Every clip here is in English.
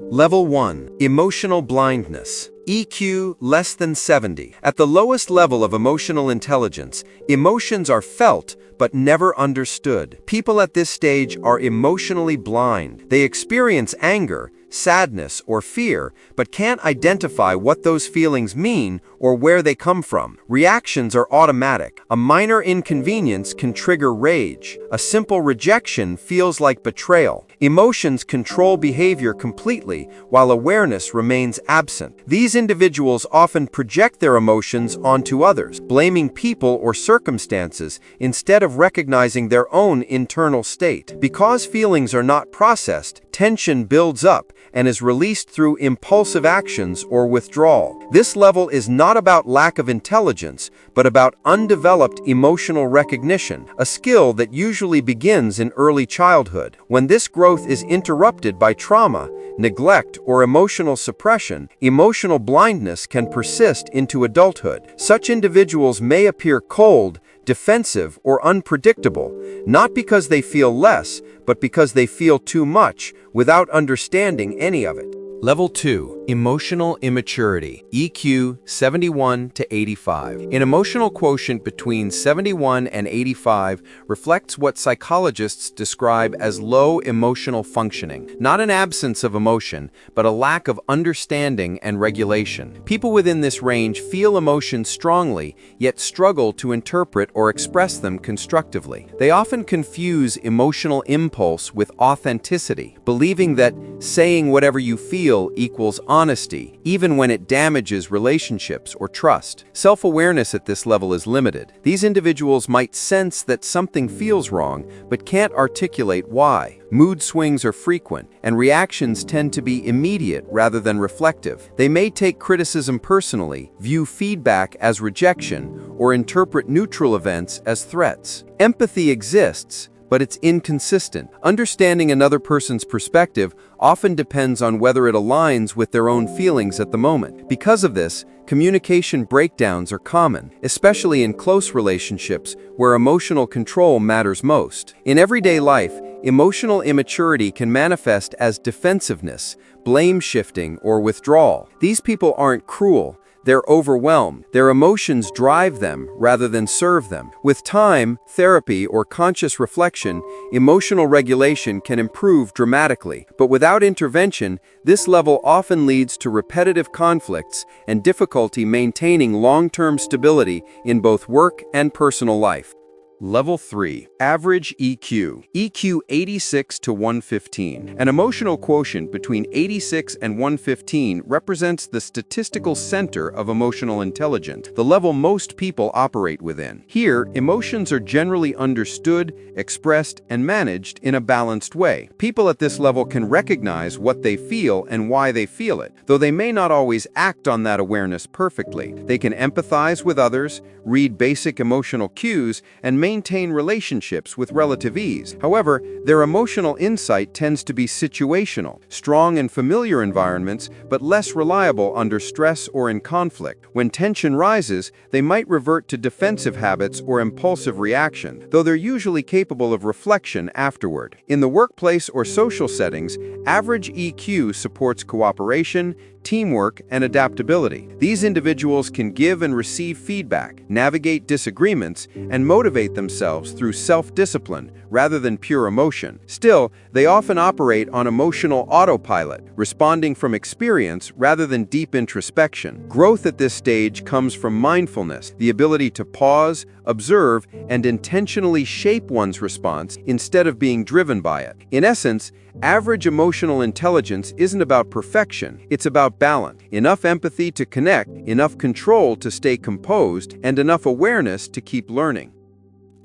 Level 1. Emotional blindness. EQ less than 70. At the lowest level of emotional intelligence, emotions are felt but never understood. People at this stage are emotionally blind. They experience anger, sadness, or fear, but can't identify what those feelings mean or where they come from. Reactions are automatic. A minor inconvenience can trigger rage. A simple rejection feels like betrayal. Emotions control behavior completely, while awareness remains absent. These individuals often project their emotions onto others, blaming people or circumstances instead of recognizing their own internal state. Because feelings are not processed, tension builds up and is released through impulsive actions or withdrawal. This level is not about lack of intelligence, but about undeveloped emotional recognition, a skill that usually begins in early childhood. When this growth is interrupted by trauma, neglect, or emotional suppression, emotional blindness can persist into adulthood. Such individuals may appear cold, defensive, or unpredictable, not because they feel less, but because they feel too much without understanding any of it. Level 2. Emotional immaturity. EQ 71 to 85. An emotional quotient between 71 and 85 reflects what psychologists describe as low emotional functioning. Not an absence of emotion, but a lack of understanding and regulation. People within this range feel emotions strongly, yet struggle to interpret or express them constructively. They often confuse emotional impulse with authenticity, believing that saying whatever you feel equals honesty, even when it damages relationships or trust. Self-awareness at this level is limited. These individuals might sense that something feels wrong, but can't articulate why. Mood swings are frequent, and reactions tend to be immediate rather than reflective. They may take criticism personally, view feedback as rejection, or interpret neutral events as threats. Empathy exists, but it's inconsistent. Understanding another person's perspective often depends on whether it aligns with their own feelings at the moment. Because of this, communication breakdowns are common, especially in close relationships where emotional control matters most. In everyday life, emotional immaturity can manifest as defensiveness, blame shifting, or withdrawal. These people aren't cruel. They're overwhelmed. Their emotions drive them rather than serve them. With time, therapy, or conscious reflection, emotional regulation can improve dramatically. But without intervention, this level often leads to repetitive conflicts and difficulty maintaining long-term stability in both work and personal life. Level 3. Average EQ. EQ 86 to 115. An emotional quotient between 86 and 115 represents the statistical center of emotional intelligence, the level most people operate within. Here, emotions are generally understood, expressed, and managed in a balanced way. People at this level can recognize what they feel and why they feel it, though they may not always act on that awareness perfectly. They can empathize with others, read basic emotional cues, and maintain relationships with relative ease. However, their emotional insight tends to be situational, strong in familiar environments, but less reliable under stress or in conflict. When tension rises, they might revert to defensive habits or impulsive reaction, though they're usually capable of reflection afterward. In the workplace or social settings, average EQ supports cooperation, teamwork, and adaptability. These individuals can give and receive feedback, navigate disagreements, and motivate themselves through self-discipline rather than pure emotion. Still, they often operate on emotional autopilot, responding from experience rather than deep introspection. Growth at this stage comes from mindfulness, the ability to pause, observe, and intentionally shape one's response instead of being driven by it. In essence, average emotional intelligence isn't about perfection, it's about balance. Enough empathy to connect, enough control to stay composed, and enough awareness to keep learning.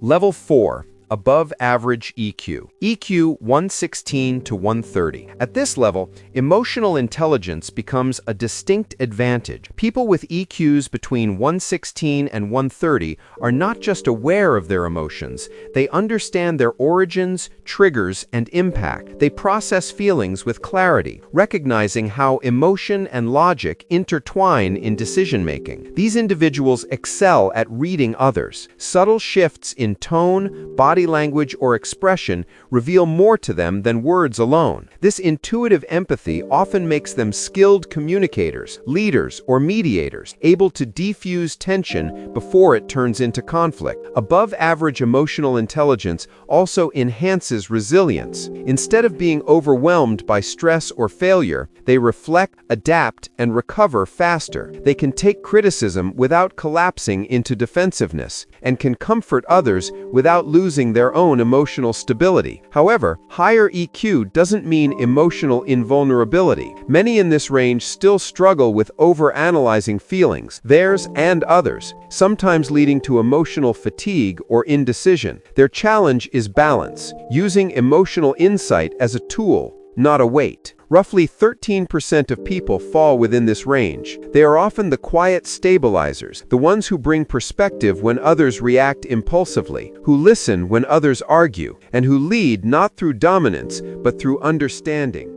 Level 4. Above average EQ. EQ 116 to 130. At this level, emotional intelligence becomes a distinct advantage. People with EQs between 116 and 130 are not just aware of their emotions, they understand their origins, triggers, and impact. They process feelings with clarity, recognizing how emotion and logic intertwine in decision-making. These individuals excel at reading others. Subtle shifts in tone, body body language or expression reveal more to them than words alone. This intuitive empathy often makes them skilled communicators, leaders, or mediators, able to defuse tension before it turns into conflict. Above-average emotional intelligence also enhances resilience. Instead of being overwhelmed by stress or failure, they reflect, adapt, and recover faster. They can take criticism without collapsing into defensiveness, and can comfort others without losing their own emotional stability. However, higher EQ doesn't mean emotional invulnerability. Many in this range still struggle with overanalyzing feelings, theirs and others, sometimes leading to emotional fatigue or indecision. Their challenge is balance, using emotional insight as a tool, not a weight. Roughly 13% of people fall within this range. They are often the quiet stabilizers, the ones who bring perspective when others react impulsively, who listen when others argue, and who lead not through dominance, but through understanding.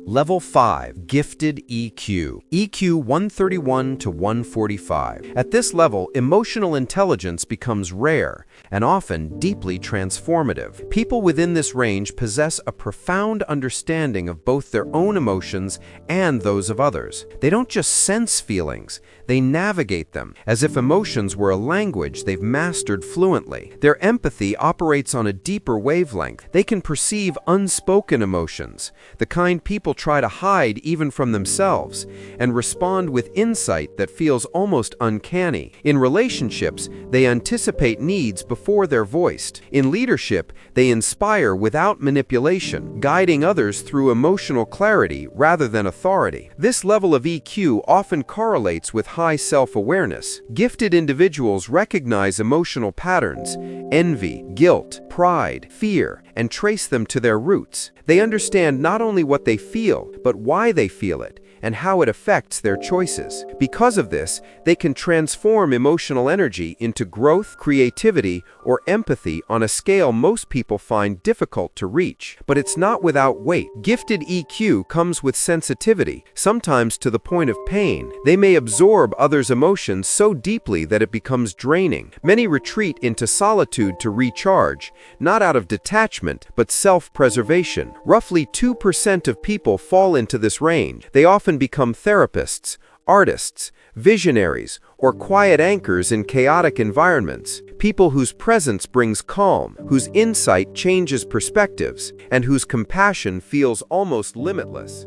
Level 5, Gifted EQ. EQ 131 to 145. At this level, emotional intelligence becomes rare and often deeply transformative. People within this range possess a profound understanding of both their own emotions and those of others. They don't just sense feelings, they navigate them, as if emotions were a language they've mastered fluently. Their empathy operates on a deeper wavelength. They can perceive unspoken emotions, the kind people try to hide even from themselves, and respond with insight that feels almost uncanny. In relationships, they anticipate needs before they're voiced. In leadership, they inspire without manipulation, guiding others through emotional clarity rather than authority. This level of EQ often correlates with high self-awareness. Gifted individuals recognize emotional patterns, envy, guilt, pride, fear, and trace them to their roots. They understand not only what they feel, but why they feel it, and how it affects their choices. Because of this, they can transform emotional energy into growth, creativity, or empathy on a scale most people find difficult to reach. But it's not without weight. Gifted EQ comes with sensitivity, sometimes to the point of pain. They may absorb others' emotions so deeply that it becomes draining. Many retreat into solitude to recharge, not out of detachment, but self-preservation. Roughly 2% of people fall into this range. They often become therapists, artists, visionaries, or quiet anchors in chaotic environments. People whose presence brings calm, whose insight changes perspectives, and whose compassion feels almost limitless.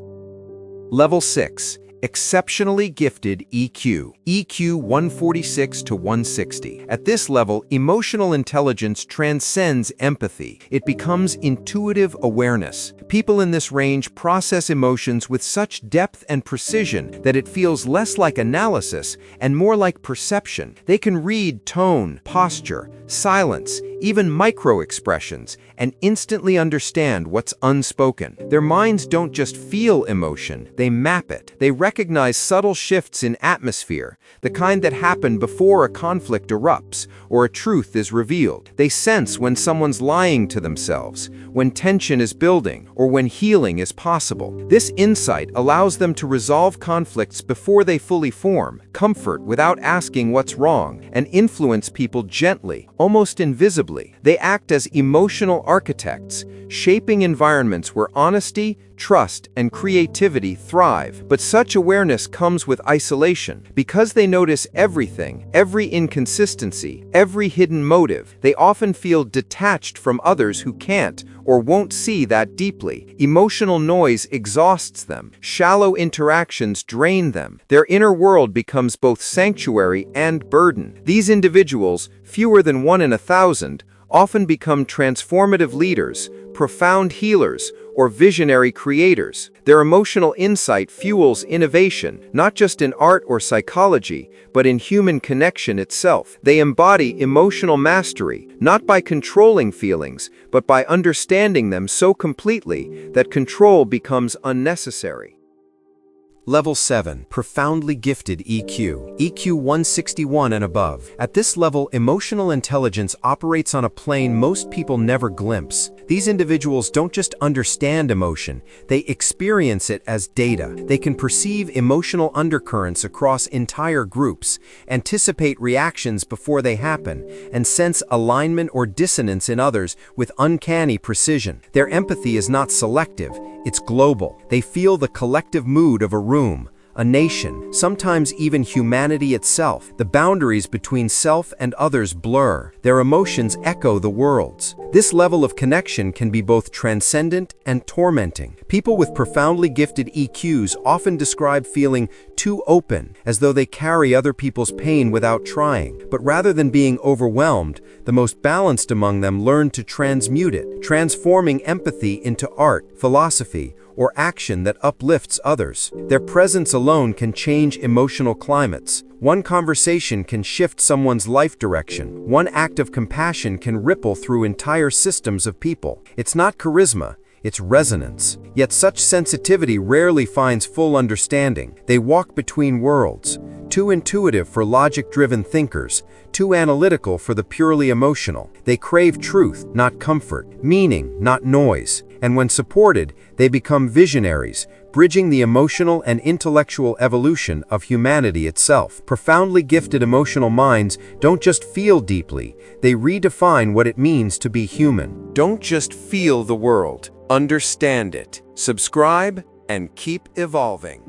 Level 6. Exceptionally Gifted EQ. EQ 146 to 160. At this level, emotional intelligence transcends empathy. It becomes intuitive awareness. People in this range process emotions with such depth and precision that it feels less like analysis and more like perception. They can read tone, posture, silence, even micro-expressions, and instantly understand what's unspoken. Their minds don't just feel emotion, they map it. They recognize subtle shifts in atmosphere, the kind that happen before a conflict erupts or a truth is revealed. They sense when someone's lying to themselves, when tension is building, or when healing is possible. This insight allows them to resolve conflicts before they fully form, comfort without asking what's wrong, and influence people gently, almost invisibly. They act as emotional architects, shaping environments where honesty, trust, and creativity thrive. But such awareness comes with isolation. Because they notice everything, every inconsistency, every hidden motive, they often feel detached from others who can't or won't see that deeply. Emotional noise exhausts them. Shallow interactions drain them. Their inner world becomes both sanctuary and burden. These individuals, fewer than 1 in 1,000, often become transformative leaders, profound healers, or visionary creators. Their emotional insight fuels innovation, not just in art or psychology, but in human connection itself. They embody emotional mastery, not by controlling feelings, but by understanding them so completely that control becomes unnecessary. Level 7. Profoundly gifted EQ. EQ 161 and above. At this level, emotional intelligence operates on a plane most people never glimpse. These individuals don't just understand emotion, they experience it as data. They can perceive emotional undercurrents across entire groups, anticipate reactions before they happen, and sense alignment or dissonance in others with uncanny precision. Their empathy is not selective, it's global. They feel the collective mood of a room, a nation, sometimes even humanity itself. The boundaries between self and others blur. Their emotions echo the world's. This level of connection can be both transcendent and tormenting. People with profoundly gifted EQs often describe feeling too open, as though they carry other people's pain without trying. But rather than being overwhelmed, the most balanced among them learn to transmute it, transforming empathy into art, philosophy, or action that uplifts others. Their presence alone can change emotional climates. One conversation can shift someone's life direction. One act of compassion can ripple through entire systems of people. It's not charisma, it's resonance. Yet such sensitivity rarely finds full understanding. They walk between worlds, too intuitive for logic-driven thinkers, too analytical for the purely emotional. They crave truth, not comfort, meaning, not noise. And when supported, they become visionaries, bridging the emotional and intellectual evolution of humanity itself. Profoundly gifted emotional minds don't just feel deeply, they redefine what it means to be human. Don't just feel the world, understand it. Subscribe and keep evolving.